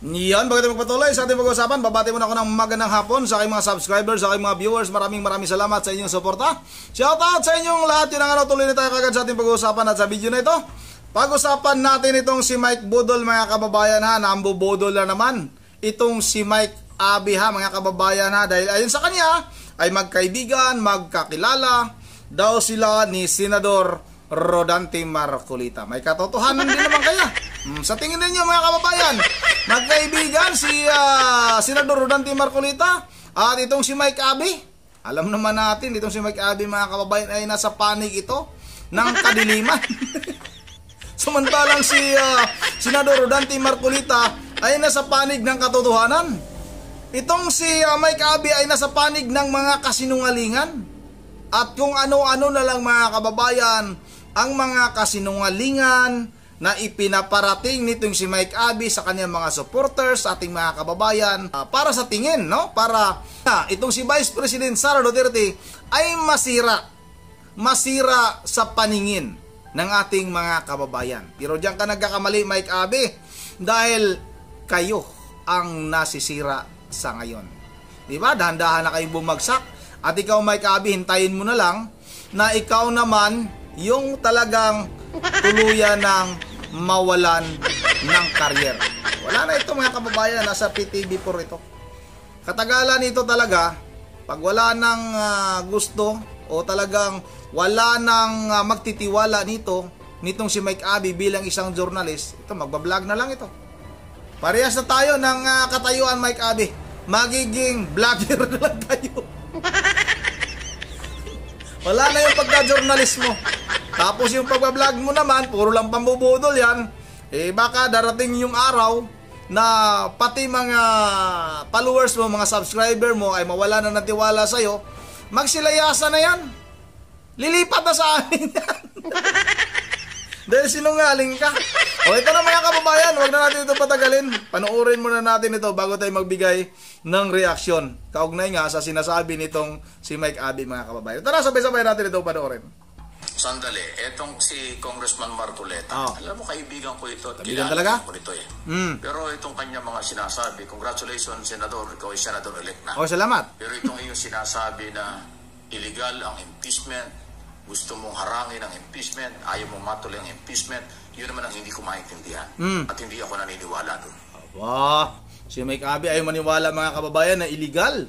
Yan, bago tayo magpatuloy sa ating pag-uusapan, babati muna ako ng magandang hapon sa aking mga subscribers, sa aking mga viewers. Maraming salamat sa inyong suporta. Shoutout sa inyong lahat. Yun ang tuloy na tayo kagad sa ating pag-uusapan at sa video na ito. Pag-usapan natin itong si Mike Budol, mga kababayan ha. Nambubudol na naman itong si Mike Abe ha, mga kababayan ha. Dahil ayon sa kanya ay magkaibigan, magkakilala daw sila ni Senador Rodante Marcolita. May katotohanan din naman kaya? Sa tingin ninyo mga kababayan, magkaibigan si Senador Rodante Marcolita at itong si Mike Abe? Alam naman natin, itong si Mike Abe mga kababayan ay nasa panig ito ng kadiliman. Samantalang si Senador Rodante Marcolita ay nasa panig ng katotohanan. Itong si Mike Abe ay nasa panig ng mga kasinungalingan. At kung ano-ano na lang mga kababayan ang mga kasinungalingan na ipinaparating nitong si Mike Abe sa kanyang mga supporters, ating mga kababayan, para sa tingin, no? Para itong si Vice President Sara Duterte ay masira sa paningin ng ating mga kababayan. Pero diyan ka nagkakamali, Mike Abe, dahil kayo ang nasisira sa ngayon. Diba? Dahan-dahan na kayong bumagsak. At ikaw, Mike Abe, hintayin mo na lang na ikaw naman yung talagang tuluyan ng mawalan ng career. Wala na ito mga kababayan, nasa PTV4 ito. Katagalan nito talaga, pag wala nang gusto o talagang wala nang magtitiwala nitong si Mike Abe bilang isang journalist, ito magbablog na lang ito. Parehas na tayo ng katayuan, Mike Abe. Magiging vlogger na lang tayo. Wala na yung pagka-journalist mo. Tapos yung pagbablog mo naman, puro lang pambubudol yan. Eh baka darating yung araw na pati mga followers mo, mga subscriber mo ay mawala na ng tiwala sa'yo. Magsilayasa na yan. Lilipat na sa amin yan. Dahil sinungaling ka. O ito na mga kababayan, huwag na natin ito patagalin. Panoorin muna natin ito bago tayo magbigay ng reaksyon. Kaugnay nga sa sinasabi nitong si Mike Abe mga kababayan. Tara, sabay-sabay natin ito panoorin. Sandali, etong si Congressman Marcoleta, alam mo kaibigan ko ito at kaibigan talaga? Ko ito eh. Pero itong kanya mga sinasabi, congratulations Senador, ikaw ay Senador-elect na. O, salamat. Pero itong iyong sinasabi na illegal ang impeachment, gusto mong harangin ang impeachment, ayaw mong matuloy ang impeachment, yun naman ang hindi ko maintindihan. At hindi ako naniniwala doon. Wow, si Mike Abe ay maniwala mga kababayan na illegal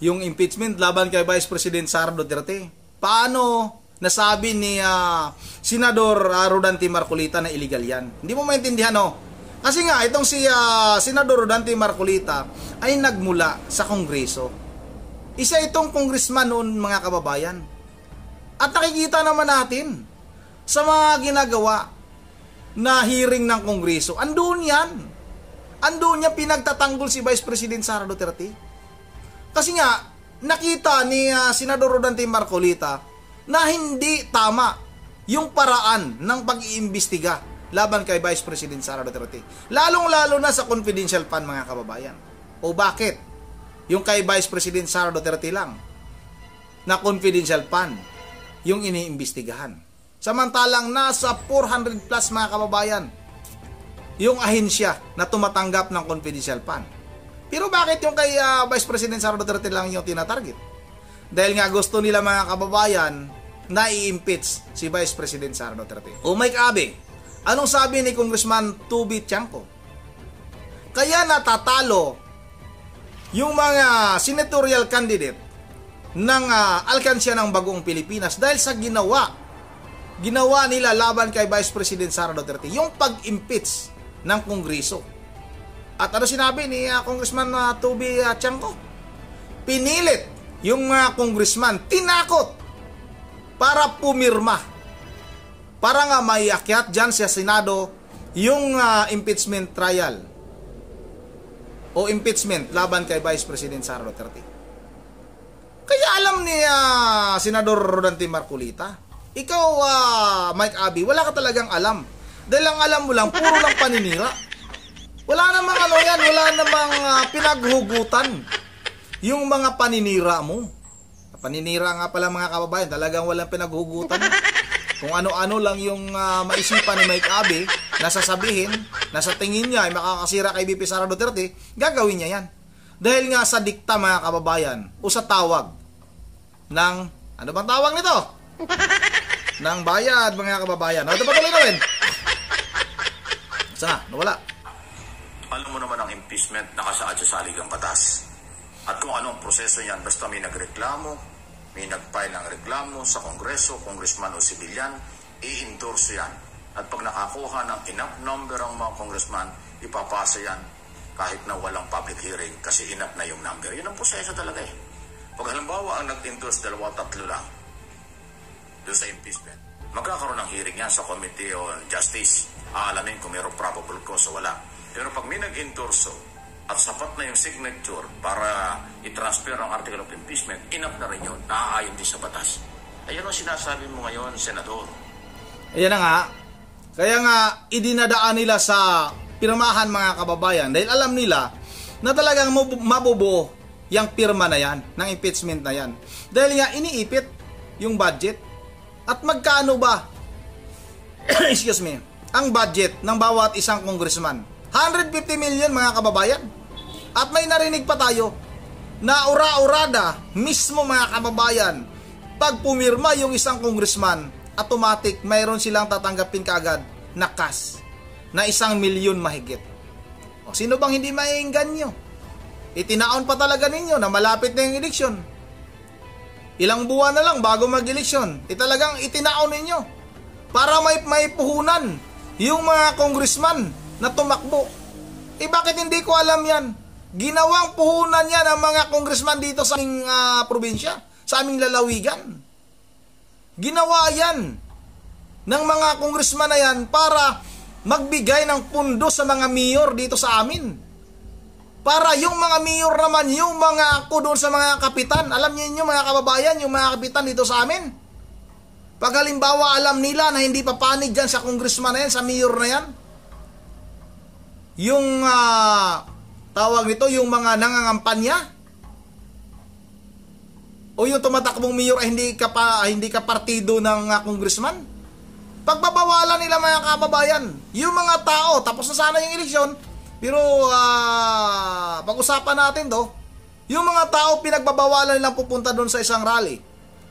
yung impeachment laban kay Vice President Sara Duterte. Paano nasabi ni Senador Rodante Marcolita na illegal yan? Hindi mo maintindihan, no? Kasi nga, itong si Senador Rodante Marcolita ay nagmula sa Kongreso. Isa itong congressman noon mga kababayan. At nakikita naman natin sa mga ginagawa na hearing ng Kongreso. Andun yan. Andun niya pinagtatanggol si Vice President Sara Duterte. Kasi nga, nakita ni Senador Rodante Marcolita na hindi tama yung paraan ng pag-iimbestiga laban kay Vice President Sara Duterte. Lalong-lalo na sa confidential fund mga kababayan. O bakit? Yung kay Vice President Sara Duterte lang na confidential fund yung iniimbestigahan. Samantalang nasa 400 plus mga kababayan yung ahensya na tumatanggap ng confidential fund. Pero bakit yung kay Vice President Sara Duterte lang yung tinatarget? Dahil nga gusto nila mga kababayan na i-impeach si Vice President Sara Duterte. O Mike Abe, anong sabi ni Congressman Tubi Tiangco? Kaya natatalo yung mga senatorial candidate ng alkansya ng Bagong Pilipinas dahil sa ginawa nila laban kay Vice President Sara Duterte, yung pag-impeach ng Kongreso. At ano sinabi ni Congressman Tubi Tiangco? Pinilit yung congressman, tinakot para pumirma para nga maiakyat dyan sa Senado yung impeachment trial o impeachment laban kay Vice President Sara Duterte. Kaya alam ni Senador Rodante Marcolita, ikaw Mike Abe, wala ka talagang alam. Dahil ang alam mo lang, puro lang paninira. Wala namang ano yan, wala namang pinaghugutan yung mga paninira mo. Paninira nga pala mga kababayan, talagang walang pinaghugutan. Kung ano-ano lang yung maisipan ni Mike Abe na sasabihin, na sa tingin niya ay makakasira kay VP Sara Duterte, gagawin niya yan. Dahil nga sa dikta mga kababayan, o sa tawag ng, ano bang tawag nito? Ng bayad mga kababayan. Ito patuloy na rin. Sana, nawala. Alam mo naman ang impeachment nakasaad sa saligang batas. At kung anong proseso niyan, basta may nagreklamo, may nag-file ng reklamo sa Kongreso, congressman o sibilyan, i-endorse yan. At pag nakakuha ng enough number ang mga congressman, ipapasa yan kahit na walang public hearing kasi enough na yung number. Yun ang proseso talaga eh. Pag halimbawa ang nag-endorse 2-3 lang doon sa impeachment, magkakaroon ng hearing yan sa Committee on Justice. Aalamin kung mayroong probable cause o wala. Pero pag may nag-endorso at sapat na yung signature para i-transfer ang article of impeachment, enough na rin yun, naaayon din sa batas. Ayan ang sinasabi mo ngayon, Senador. Ayan na nga. Kaya nga, idinadaan nila sa pirmahan mga kababayan dahil alam nila na talagang mabubuo yung pirma na yan, ng impeachment na yan. Dahil nga, iniipit yung budget. At magkano ba, excuse me, ang budget ng bawat isang congressman? 150 million mga kababayan. At may narinig pa tayo na ura-urada mismo mga kababayan, pag pumirma yung isang congressman, automatic mayroon silang tatanggapin kaagad na cash na 1 milyon mahigit. O, sino bang hindi maiinggan nyo? Itinaon pa talaga ninyo na malapit na yung eleksyon. Ilang buwan na lang bago mag-eleksyon. Talagang itinaon ninyo para may puhunan yung mga congressman na tumakbo. Bakit hindi ko alam yan? Ginawang puhunan yan ang mga congressman dito sa aming probinsya, sa aming lalawigan. Ginawa yan ng mga congressman na yan para magbigay ng pundo sa mga mayor dito sa amin. Para yung mga mayor naman, yung mga ako doon sa mga kapitan, alam niyo mga kababayan, yung mga kapitan dito sa amin, pag halimbawa alam nila na hindi papanig dyan sa congressman na yan, sa mayor na yan, yung tawag nito, yung mga nangangampanya, o yung tumatakbong mayor ay hindi ka partido ng congressman, pagbabawalan nila mga kababayan, yung mga tao, tapos na sana yung eleksyon, pero pag-usapan natin to, yung mga tao pinagbabawalan nilang pupunta doon sa isang rally.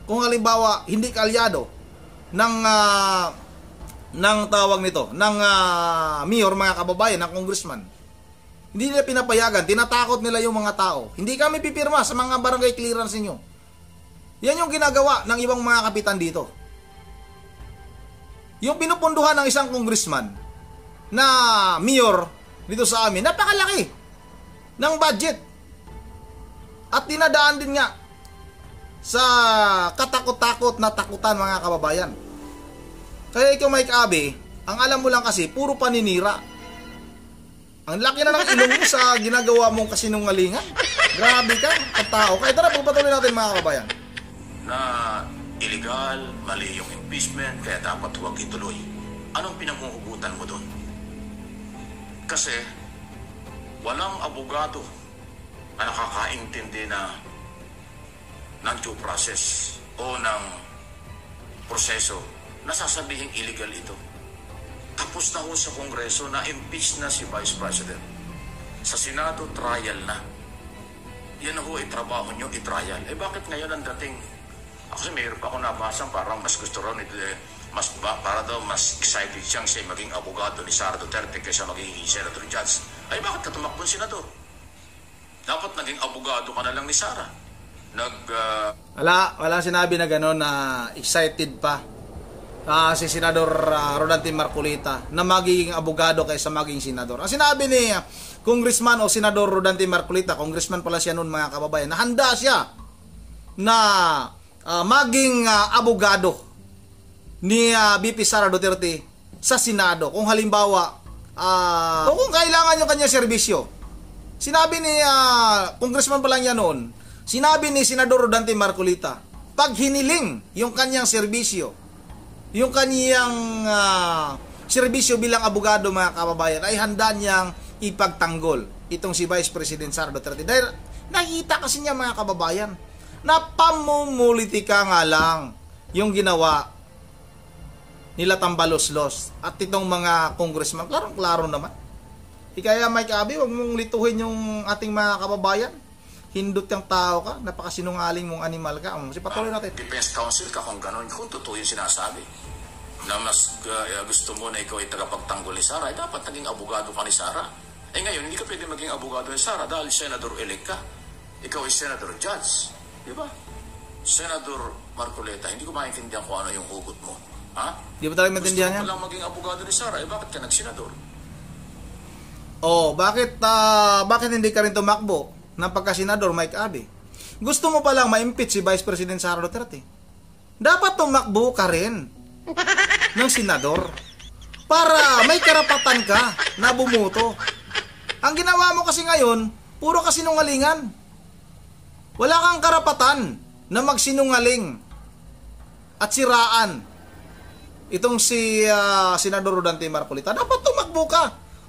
Kung halimbawa hindi kalyado ng tawag nito, ng mayor mga kababayan, ng congressman. Hindi nila pinapayagan, tinatakot nila yung mga tao. Hindi kami pipirma sa mga barangay clearance niyo. Yan yung ginagawa ng ibang mga kapitan dito. Yung pinupunduhan ng isang congressman na mayor dito sa amin, napakalaki ng budget. At dinadaan din nga sa katakot-takot na takutan mga kababayan. Kaya ikaw Mike Abe, ang alam mo lang kasi, puro paninira. Ang laki na ng ilong mo sa ginagawa mong kasinungalingan. Grabe ka, ang tao. Kaya tara, pagpatuloy natin mga kababayan. Na illegal, mali yung impeachment, kaya dapat huwag ituloy. Anong pinanghuhugutan mo doon? Kasi walang abogado na nakakaintindi ng due process o ng proseso na sasabihing illegal ito. Tapos na ho sa Kongreso na impeach na si Vice President. Sa Senado, trial na. Yan ho, itrabaho nyo, itrial. Bakit ngayon ang dating? Kasi mayroon pa ako nabasang parang mas gusto ron para daw mas excited siyang siya maging abogado ni Sara Duterte kaysa maging senator judge. Bakit ka tumakbo senador? Dapat naging abogado ka na lang ni Sara. Wala sinabi na gano'n na excited pa si Senador Rodante Marcolita na magiging abogado kaysa maging senador. Ang sinabi ni Congressman o Senador Rodante Marcolita, congressman pala siya noon mga kababayan, na handa siya na maging abogado ni VP Sara Duterte sa Senado kung halimbawa o kung kailangan yung kanyang serbisyo. Sinabi ni congressman pa lang yan noon, sinabi ni Senador Rodante Marcolita, pag hiniling yung kanyang serbisyo, yung kanyang serbisyo bilang abogado mga kababayan, ay handa niyang ipagtanggol itong si Vice President Sara Duterte. Dahil nakita kasi niya mga kababayan na pamumulitika nga lang yung ginawa nila Tambaloslos at itong mga congressman, klaro naman. Kaya Mike Abe, huwag mong lituhin yung ating mga kababayan. Hindot yung tao ka, napakasinungaling mong animal ka. Kasi patuloy natin. Defense counsel ka kung gano'n, kung totoo yung sinasabi. Na mas gusto mo na ikaw ay tagapagtanggol ni Sara, dapat naging abogado ka ni Sara. Ngayon, hindi ka pwede maging abogado ni Sara dahil senador-elect ka. Ikaw ay senador judge. Di ba? Senador Marcoleta, hindi ko maintindihan kung ano yung hugot mo. Ha? Di ba talagang maintindihan yan? Gusto mo palang maging abogado ni Sara, bakit ka nagsenador? Bakit hindi ka rin tumakbo ng pagka-senador, Mike Abe? Gusto mo palang ma-impeach si Vice President Sara Duterte. Dapat tumakbo ka rin ng senador para may karapatan ka na bumuto. Ang ginawa mo kasi ngayon, puro kasinungalingan. Wala kang karapatan na magsinungaling at siraan itong si Senador Rodante Marcolita. Dapat tumakbo ka.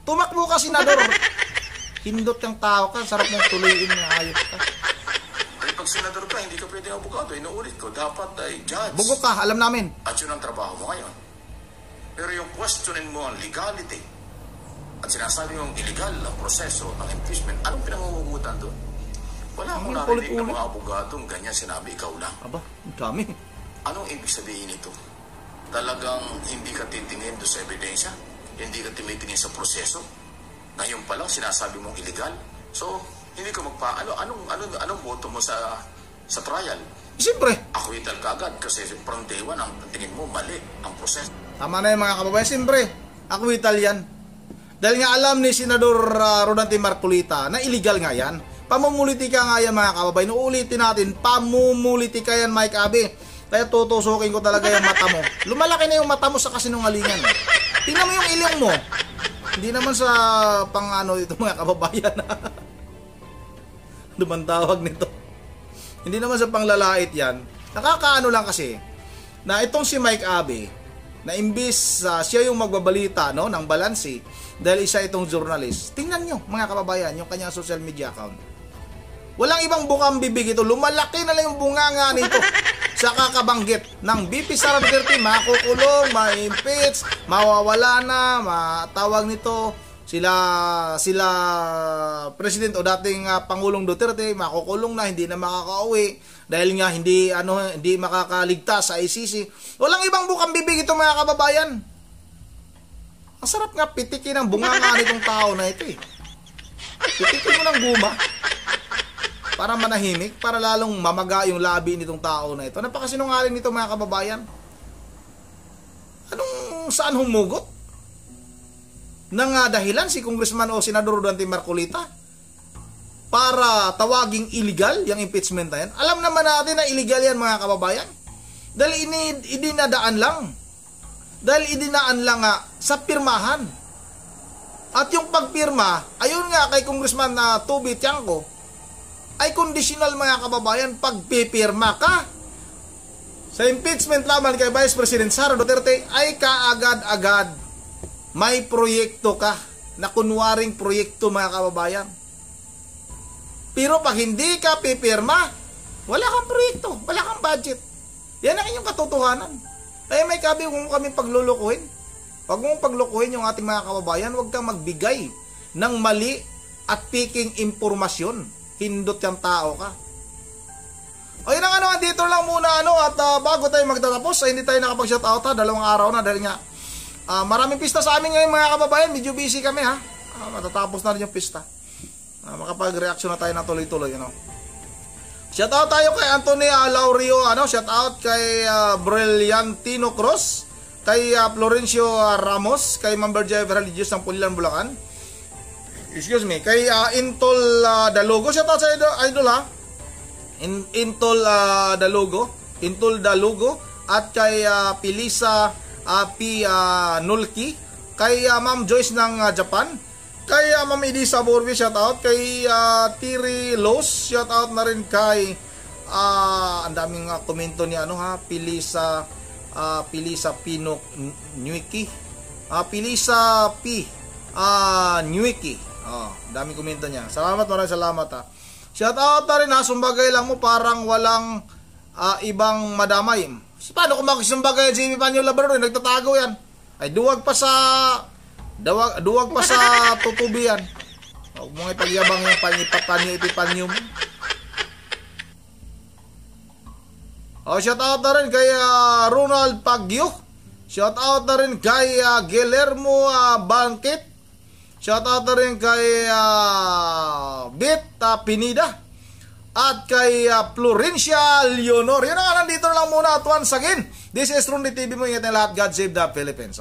Tumakbo ka, senador. Hindot kang tao ka. Sarap mong tuloyin na hayop ka. Ay, pag senador ka, hindi ka pwede abogado. Inuulit ko, dapat ay judge. Bugo ka, alam namin. At yun ang trabaho mo ngayon. Pero yung questioning mo ang legality at sinasabi mong illegal ang proseso ng impeachment, anong pinangungutan doon? Wala akong narinig ng mga abogadong ganyan sinabi, ikaw lang. Aba, ang dami. Anong ibig sabihin ito? Talagang hindi ka titingin doon sa ebidensya? Hindi ka tumitingin sa proseso? Ngayon pa lang sinasabi mong illegal? So, hindi ka anong boto mo sa trial? Siyempre. Acquittal ka agad kasi from day one, ang tingin mo mali ang proseso. Tama na yung mga kababayan. Siyempre, acquittal yan. Dahil nga alam ni Senador Rodante Marcolita na illegal nga yan. Pamumulitika nga yan mga kababayan. Uulitin natin, pamumulitika yan, Mike Abe. Kaya tutusukin ko talaga yung mata mo. Lumalaki na yung mata mo sa kasinungalingan. Tingnan mo yung ilong mo. Hindi naman sa ito mga kababayan. Ano bang tawag nito? Hindi naman sa panglalait yan. Nakakaano lang kasi na itong si Mike Abe na imbis siya yung magbabalita ng balansi dahil isa itong journalist. Tingnan nyo mga kababayan yung kanyang social media account. Walang ibang bukang bibig ito. Lumalaki na lang yung bunganga nito sa kakabanggit ng VP Sara Duterte. Makukulong, ma-impeach, mawawala na, matawag nito sila President o dating Pangulong Duterte, makukulong na, hindi na makakauwi dahil nga hindi makakaligtas sa ICC. Walang ibang bukang bibig ito mga kababayan. Ang sarap nga pitikin ang bunganga nitong tao na ito eh. Pitikin mo ng guma para manahimik, para lalong mamaga yung labi nitong tao na ito. Napakasinungaling nito mga kababayan. Saan humugot? Nang dahilan si Congressman o Senador Rodante Marcolita para tawaging illegal yung impeachment na yan. Alam naman natin na illegal yan mga kababayan. Dahil idinadaan lang. Dahil idinaan lang sa pirmahan. At yung pagpirma, ayun nga kay Congressman Toby Tiangco, ay conditional mga kababayan. Pagpipirma ka sa impeachment laban kay Vice President Sara Duterte ay kaagad-agad may proyekto ka na kunwaring proyekto mga kababayan. Pero pag hindi ka pipirma, wala kang proyekto, wala kang budget. Yan ang inyong katotohanan. Kaya may kabi, huwag mo kami paglulukuhin. Huwag mong paglukuhin yung ating mga kababayan. Huwag kang magbigay ng mali at peking impormasyon. Hindot yung tao ka. O yun ang dito lang muna at bago tayo magtatapos, hindi tayo nakapag-shoutout dalawang araw na dahil nga maraming pista sa amin ngayon mga kababayan. Medyo busy kami matatapos na rin yung pista. Makapag-reaction na tayo na tuloy-tuloy. Shoutout tayo kay Anthony Laurio, shoutout kay Brillantino Cruz, kay Florencio Ramos, kay Member Jeff Religious ng Pulilan, Bulacan. Excuse me, kay Intol Dalugo, shoutout sa idol Intol Dalugo, at kay Pilisa P. Nulki, kay Ma'am Joyce ng Japan, kay Ma'am Edisa Borbi, shoutout kay Tiri Los, shoutout na rin kay ang daming komento ni Pilisa Pino Nyuiki, Pilisa P. Nyuiki. Daming komento niya. Maraming salamat Shoutout na rin sumbagay lang mo parang walang ibang madamay. Paano kung makisumba kay Jimmy Panyo Labrador, nagtatago yan. Ay duwag pa sa tutubian. Huwag mo ipagyabang yung panyo mo. Shout out na rin kay Ronald Pagyo. Shout out na rin kay Guillermo Banquet. Shout out na rin kay Bit Pinida. At kay Florencia Leonor. Yun na nga, nandito na lang muna. At once again, this is Rundi TV mo. Ingat na lahat. God save the Philippines.